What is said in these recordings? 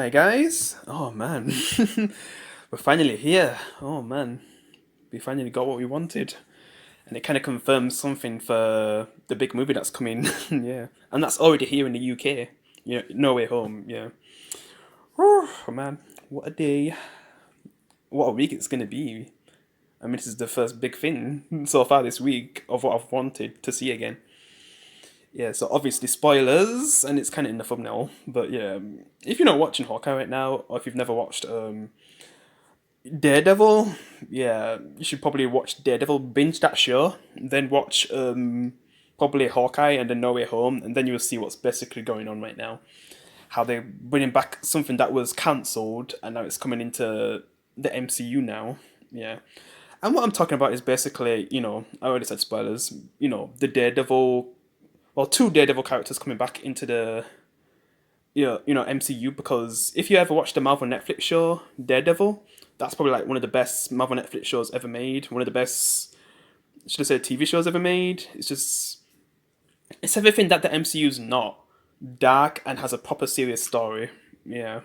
Hi guys. Oh man. We're finally here. Oh man. We finally got what we wanted. And it kind of confirms something for the big movie that's coming. Yeah. And that's already here in the UK. Yeah, No Way Home. Yeah. Oh man. What a day. What a week it's going to be. I mean, this is the first big thing so far this week of what I've wanted to see again. Yeah, so obviously spoilers, and it's kind of in the thumbnail. But yeah, if you're not watching Hawkeye right now, or if you've never watched Daredevil, yeah, you should probably watch Daredevil, binge that show, then watch probably Hawkeye and then No Way Home, and then you'll see what's basically going on right now. How they're bringing back something that was cancelled, and now it's coming into the MCU now. Yeah. And what I'm talking about is basically, I already said spoilers, the Daredevil, well, two Daredevil characters coming back into the MCU, because if you ever watched the Marvel Netflix show Daredevil, that's probably like one of the best Marvel Netflix shows ever made. One of the best, should I say, TV shows ever made. It's everything that the MCU's not. Dark and has a proper serious story. Yeah.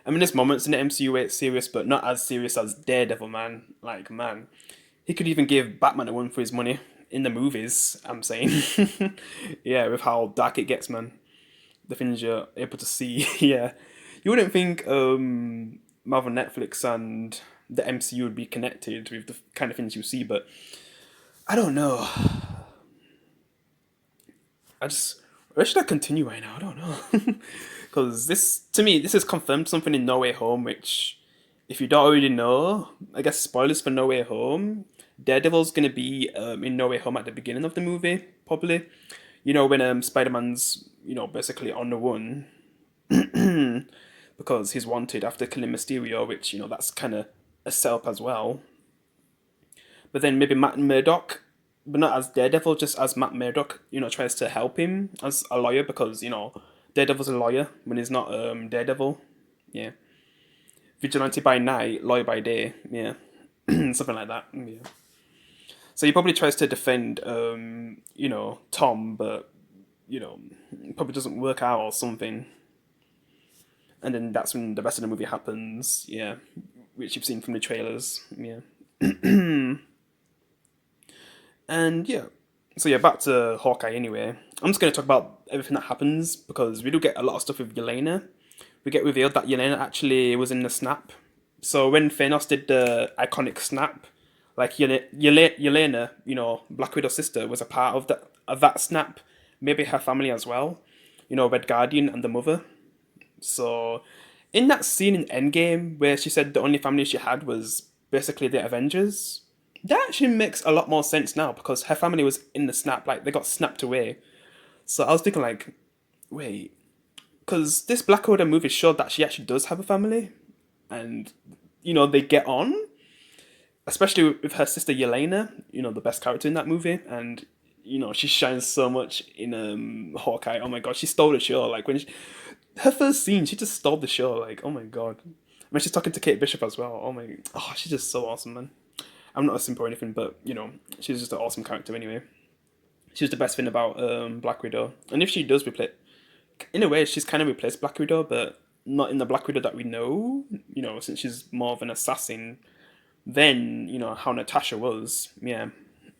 I mean, there's moments in the MCU where it's serious, but not as serious as Daredevil, man. Like, man, he could even give Batman a run for his money in the movies. I'm saying, yeah, with how dark it gets, man. The things you're able to see. Yeah, you wouldn't think Marvel Netflix and the MCU would be connected with the kind of things you see, but I don't know. Where should I continue right now? I don't know. Because this, to me, this has confirmed something in No Way Home, which, if you don't already know, I guess spoilers for No Way Home. Daredevil's gonna be in No Way Home at the beginning of the movie, probably. When Spider Man's basically on the run because he's wanted after killing Mysterio, which that's kind of a setup as well. But then maybe Matt Murdock, but not as Daredevil, just as Matt Murdock, tries to help him as a lawyer, because Daredevil's a lawyer when he's not Daredevil. Yeah, vigilante by night, lawyer by day. Yeah, something like that. Yeah. So he probably tries to defend Tom, but probably doesn't work out or something. And then that's when the rest of the movie happens. Yeah, which you've seen from the trailers. Yeah. And yeah, so yeah, back to Hawkeye anyway. I'm just going to talk about everything that happens, because we do get a lot of stuff with Yelena. We get revealed that Yelena actually was in the snap. So when Thanos did the iconic snap, like Yelena, Black Widow's sister, was a part of that snap. Maybe her family as well. Red Guardian and the mother. So in that scene in Endgame where she said the only family she had was basically the Avengers, that actually makes a lot more sense now, because her family was in the snap, like they got snapped away. So I was thinking, like, wait, because this Black Widow movie showed that she actually does have a family, and they get on, especially with her sister Yelena, the best character in that movie, and she shines so much in Hawkeye. Oh my god, she stole the show. Like her first scene, she just stole the show. Like, oh my god. When she's talking to Kate Bishop as well. She's just so awesome, man. I'm not a simp or anything, but she's just an awesome character anyway. She's the best thing about Black Widow, and if she does replace, in a way, she's kind of replaced Black Widow, but not in the Black Widow that we know. Since she's more of an assassin than how Natasha was. Yeah,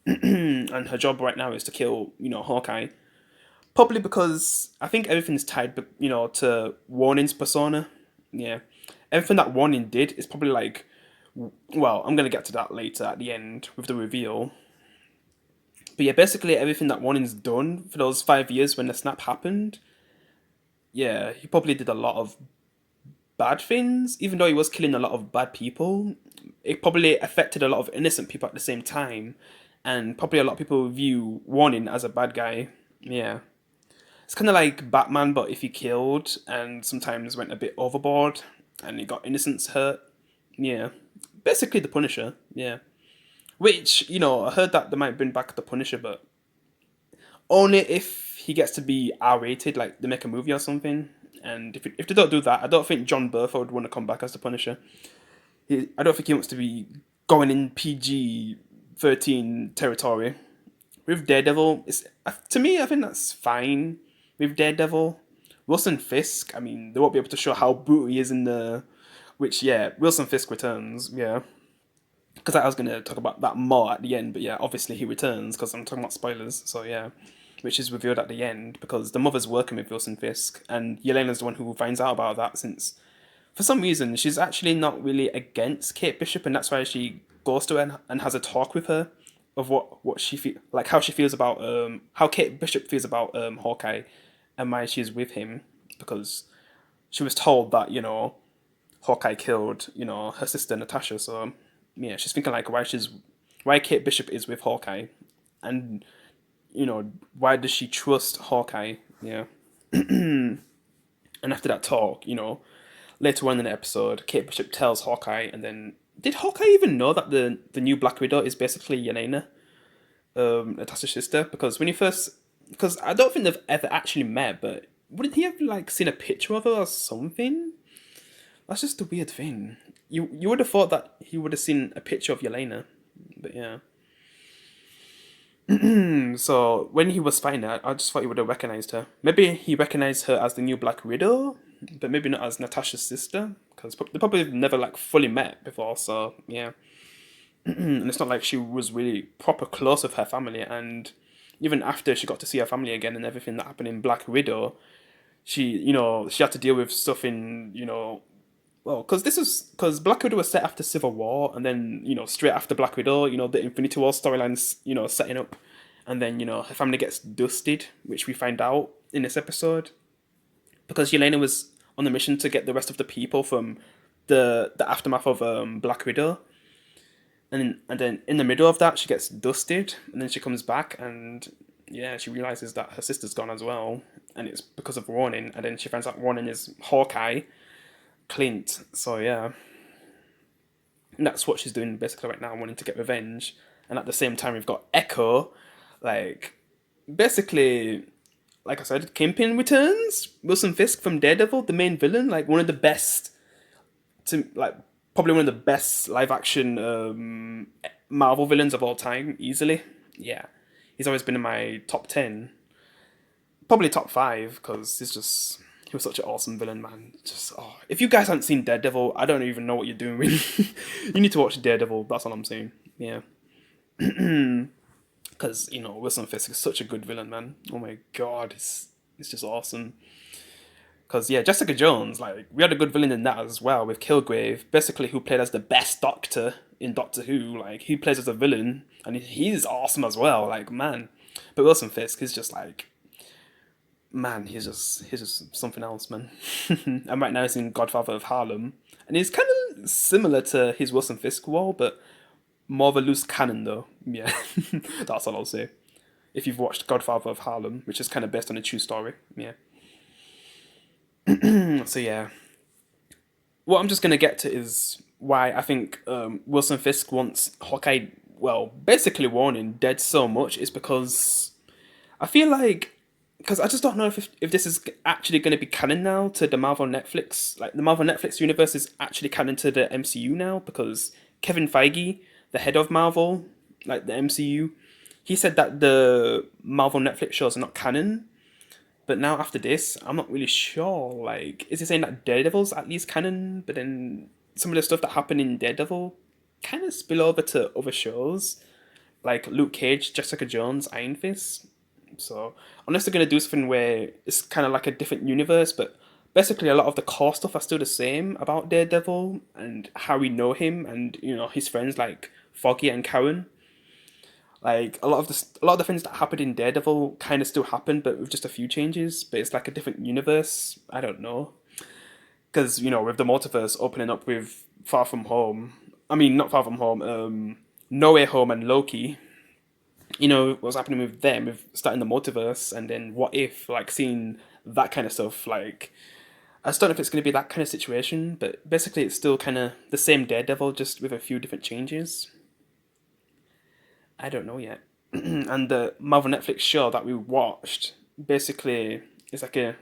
and her job right now is to kill Hawkeye. Probably because I think everything's tied, to Warning's persona. Yeah, everything that Warning did is probably like, well, I'm gonna get to that later at the end with the reveal. But yeah, basically everything that Warning's done for those 5 years when the snap happened, yeah, he probably did a lot of bad things, even though he was killing a lot of bad people. It probably affected a lot of innocent people at the same time, and probably a lot of people view Warning as a bad guy. Yeah. It's kind of like Batman, but if he killed and sometimes went a bit overboard and he got innocents hurt. Yeah. Basically the Punisher. Yeah. Which, I heard that they might bring back the Punisher, but only if he gets to be R rated, like they make a movie or something. And if they don't do that, I don't think John Bertha would want to come back as the Punisher. I don't think he wants to be going in PG-13 territory. With Daredevil, to me, I think that's fine with Daredevil. Wilson Fisk, I mean, they won't be able to show how brutal he is in the. Which, yeah, Wilson Fisk returns, yeah. Because I was going to talk about that more at the end, but yeah, obviously he returns because I'm talking about spoilers, so yeah. Which is revealed at the end because the mother's working with Wilson Fisk, and Yelena's the one who finds out about that since, for some reason, she's actually not really against Kate Bishop, and that's why she goes to her and has a talk with her of what she feel like, how she feels about how Kate Bishop feels about Hawkeye, and why she's with him because she was told that Hawkeye killed her sister Natasha, so yeah, she's thinking like why Kate Bishop is with Hawkeye, and why does she trust Hawkeye? Yeah. And after that talk, later on in the episode, Kate Bishop tells Hawkeye, and then did Hawkeye even know that the new Black Widow is basically Yelena, Natasha's sister? Because I don't think they've ever actually met, but wouldn't he have like seen a picture of her or something? That's just a weird thing. You would have thought that he would have seen a picture of Yelena, but yeah. So when he was fighting her, I just thought he would have recognized her. Maybe he recognized her as the new Black Widow, but maybe not as Natasha's sister, because they probably never like fully met before. So yeah, and it's not like she was really proper close with her family. And even after she got to see her family again and everything that happened in Black Widow, she had to deal with stuff in well, because Black Widow was set after Civil War, and then straight after Black Widow, the Infinity War storylines, setting up, and then her family gets dusted, which we find out in this episode, because Yelena was on the mission to get the rest of the people from the aftermath of Black Widow, and then in the middle of that she gets dusted, and then she comes back and yeah, she realizes that her sister's gone as well, and it's because of Ronin, and then she finds out Ronin is Hawkeye. Clint. So yeah, and that's what she's doing basically right now, wanting to get revenge. And at the same time, we've got Echo, like basically, like I said, Kingpin returns. Wilson Fisk from Daredevil, the main villain, like one of the best, to like probably one of the best live action Marvel villains of all time, easily. Yeah, he's always been in my top 10, probably top 5, because he was such an awesome villain, man. Just if you guys haven't seen Daredevil, I don't even know what you're doing. You need to watch Daredevil. That's all I'm saying. Yeah, because Wilson Fisk is such a good villain, man. Oh my god, it's just awesome. Because yeah, Jessica Jones, like we had a good villain in that as well with Kilgrave, basically who played as the best Doctor in Doctor Who. Like he plays as a villain, and he's awesome as well. Like man, but Wilson Fisk is just like man, he's just something else, man. And right now he's in Godfather of Harlem, and he's kind of similar to his Wilson Fisk role, but more of a loose cannon though. Yeah, that's all I'll say. If you've watched Godfather of Harlem, which is kind of based on a true story, yeah. So yeah, what I'm just gonna get to is why I think Wilson Fisk wants Hawkeye, well, basically Warning dead so much is because I feel like because I just don't know if this is actually going to be canon now to the Marvel Netflix. Like the Marvel Netflix universe is actually canon to the MCU now because Kevin Feige, the head of Marvel, like the MCU, he said that the Marvel Netflix shows are not canon. But now after this, I'm not really sure. Like, is he saying that Daredevil's at least canon, but then some of the stuff that happened in Daredevil kind of spill over to other shows, like Luke Cage, Jessica Jones, Iron Fist. So unless they're gonna do something where it's kind of like a different universe, but basically a lot of the core stuff are still the same about Daredevil and how we know him and his friends like Foggy and Karen. Like a lot of the things that happened in Daredevil kind of still happen, but with just a few changes. But it's like a different universe. I don't know, because with the multiverse opening up with Far From Home. I mean, not Far From Home. No Way Home and Loki. What's happening with them, with starting the multiverse, and then what if, like, seeing that kind of stuff, like, I just don't know if it's going to be that kind of situation, but basically it's still kind of the same Daredevil, just with a few different changes. I don't know yet. And the Marvel Netflix show that we watched, basically, is like a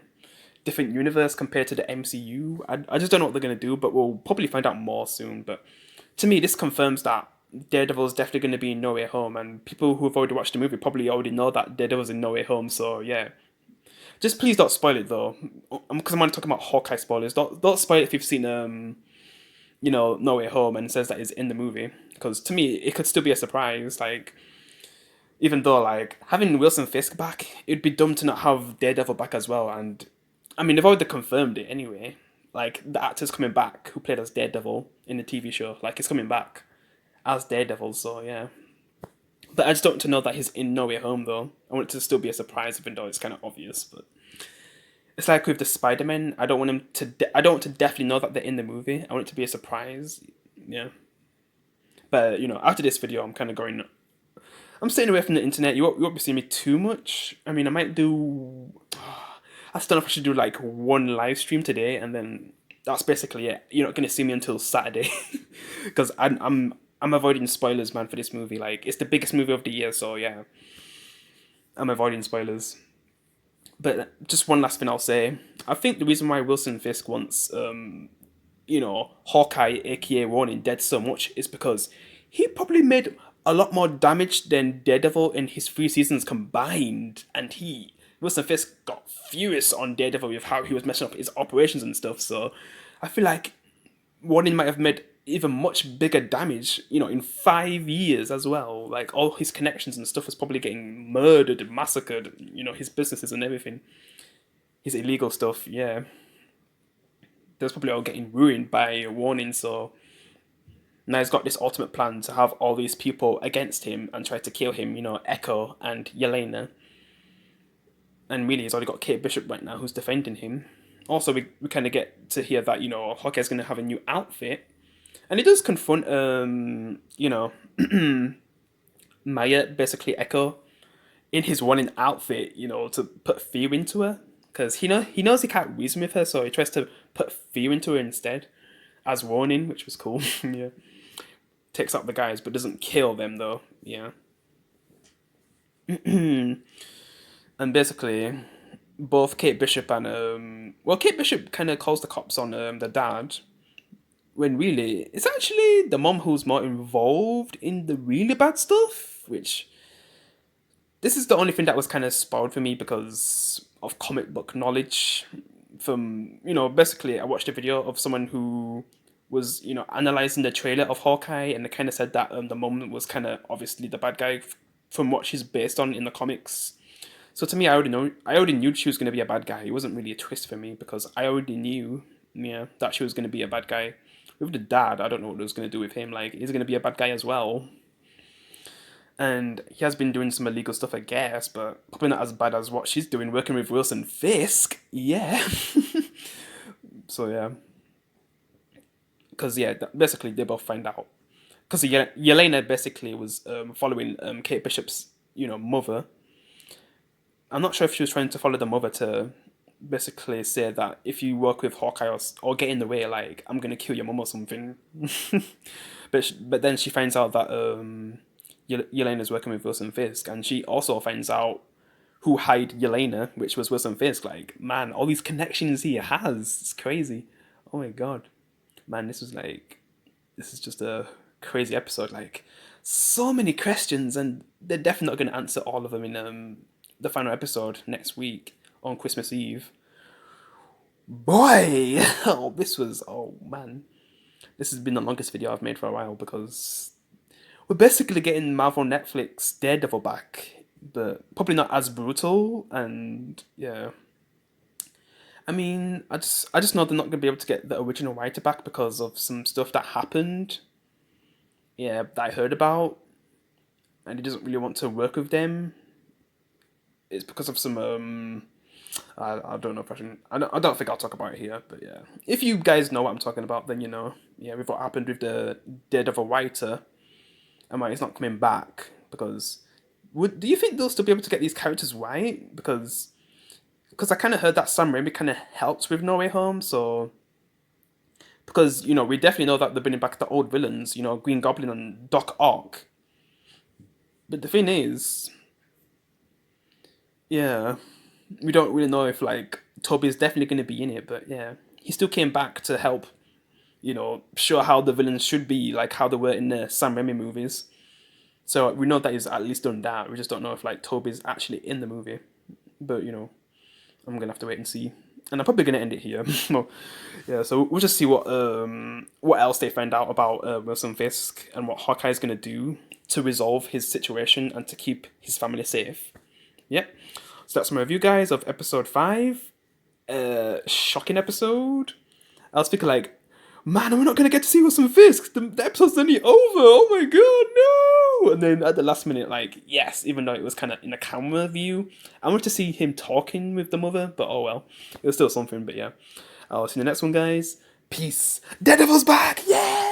different universe compared to the MCU. I just don't know what they're going to do, but we'll probably find out more soon. But to me, this confirms that Daredevil is definitely going to be in No Way Home, and people who have already watched the movie probably already know that Daredevil's in No Way Home. So yeah, Just please don't spoil it though, because I'm only talking about Hawkeye spoilers. Don't spoil it if you've seen No Way Home and it says that it's in the movie. Because to me, it could still be a surprise. Like, even though like having Wilson Fisk back, it'd be dumb to not have Daredevil back as well. And I mean, they've already confirmed it anyway. Like the actor's coming back who played as Daredevil in the TV show. Like he's coming back as Daredevil. So yeah. But I just don't want to know that he's in No Way Home though. I want it to still be a surprise, even though it's kind of obvious. But it's like with the Spider-Man. I don't want him to. I don't want to definitely know that they're in the movie. I want it to be a surprise. Yeah. But after this video, I'm kind of going. I'm staying away from the internet. You won't be seeing me too much. I mean, I might do. I still don't know if I should do like one live stream today, and then that's basically it. You're not gonna see me until Saturday, because I'm avoiding spoilers, man, for this movie. Like, it's the biggest movie of the year, so yeah, I'm avoiding spoilers. But just one last thing I'll say. I think the reason why Wilson Fisk wants, Hawkeye, aka Warning, dead so much is because he probably made a lot more damage than Daredevil in his 3 seasons combined. And Wilson Fisk, got furious on Daredevil with how he was messing up his operations and stuff. So I feel like Warning might have made even much bigger damage, in 5 years as well. Like all his connections and stuff was probably getting murdered and massacred, his businesses and everything. His illegal stuff, yeah. That's probably all getting ruined by Warning, so now he's got this ultimate plan to have all these people against him and try to kill him, Echo and Yelena. And really, he's already got Kate Bishop right now who's defending him. Also, we kind of get to hear that, Hawkeye's going to have a new outfit. And he does confront, Maya, basically Echo, in his Warning outfit, to put fear into her. Because he knows he can't reason with her, so he tries to put fear into her instead, as Warning, which was cool. Yeah. Takes out the guys, but doesn't kill them, though. Yeah. And basically, both Kate Bishop and Kate Bishop kind of calls the cops on the dad, when really it's actually the mom who's more involved in the really bad stuff. Which this is the only thing that was kind of spoiled for me because of comic book knowledge. From basically, I watched a video of someone who was analyzing the trailer of Hawkeye, and they kind of said that the mom was kind of obviously the bad guy from what she's based on in the comics. So to me, I already knew she was going to be a bad guy. It wasn't really a twist for me because I already knew, that she was going to be a bad guy. With the dad, I don't know what it was going to do with him. Like, he's going to be a bad guy as well. And he has been doing some illegal stuff, I guess, but probably not as bad as what she's doing, working with Wilson Fisk. Yeah. So, yeah. Because, yeah, basically, they both find out. Because Yelena basically was following Kate Bishop's, mother. I'm not sure if she was trying to follow the mother to basically say that if you work with Hawkeye or get in the way, like, I'm going to kill your mom or something. But then she finds out that Yelena's working with Wilson Fisk, and she also finds out who hired Yelena, which was Wilson Fisk. Like, man, all these connections he has, it's crazy. Oh my god. Man, this is just a crazy episode. Like, so many questions, and they're definitely not going to answer all of them in the final episode next week on Christmas Eve. Boy! Oh man. This has been the longest video I've made for a while because we're basically getting Marvel Netflix Daredevil back, but probably not as brutal, and yeah. I mean, I just know they're not gonna be able to get the original writer back because of some stuff that happened. Yeah, that I heard about, and he doesn't really want to work with them. It's because of some I don't know if I don't think I'll talk about it here, but yeah. If you guys know what I'm talking about, then yeah, with what happened with the Daredevil writer, and why he's not coming back, because do you think they'll still be able to get these characters right? Because I kind of heard that Sam Raimi kind of helps with No Way Home, so because we definitely know that they're bringing back the old villains, Green Goblin and Doc Ock. But the thing is, yeah, we don't really know if like Toby's definitely going to be in it, but yeah, he still came back to help, show how the villains should be, like how they were in the Sam Raimi movies. So we know that he's at least done that. We just don't know if like Toby's actually in the movie, but I'm going to have to wait and see. And I'm probably going to end it here. Well, yeah, so we'll just see what else they find out about Wilson Fisk and what Hawkeye's going to do to resolve his situation and to keep his family safe. Yep. So that's my review, guys, of episode 5. Shocking episode. I was thinking like, man, we're not going to get to see Wilson Fisk. The episode's only over. Oh my god, no! And then at the last minute, like, yes, even though it was kind of in a camera view, I wanted to see him talking with the mother, but oh well. It was still something, but yeah. I'll see you in the next one, guys. Peace. Daredevil's back! Yeah!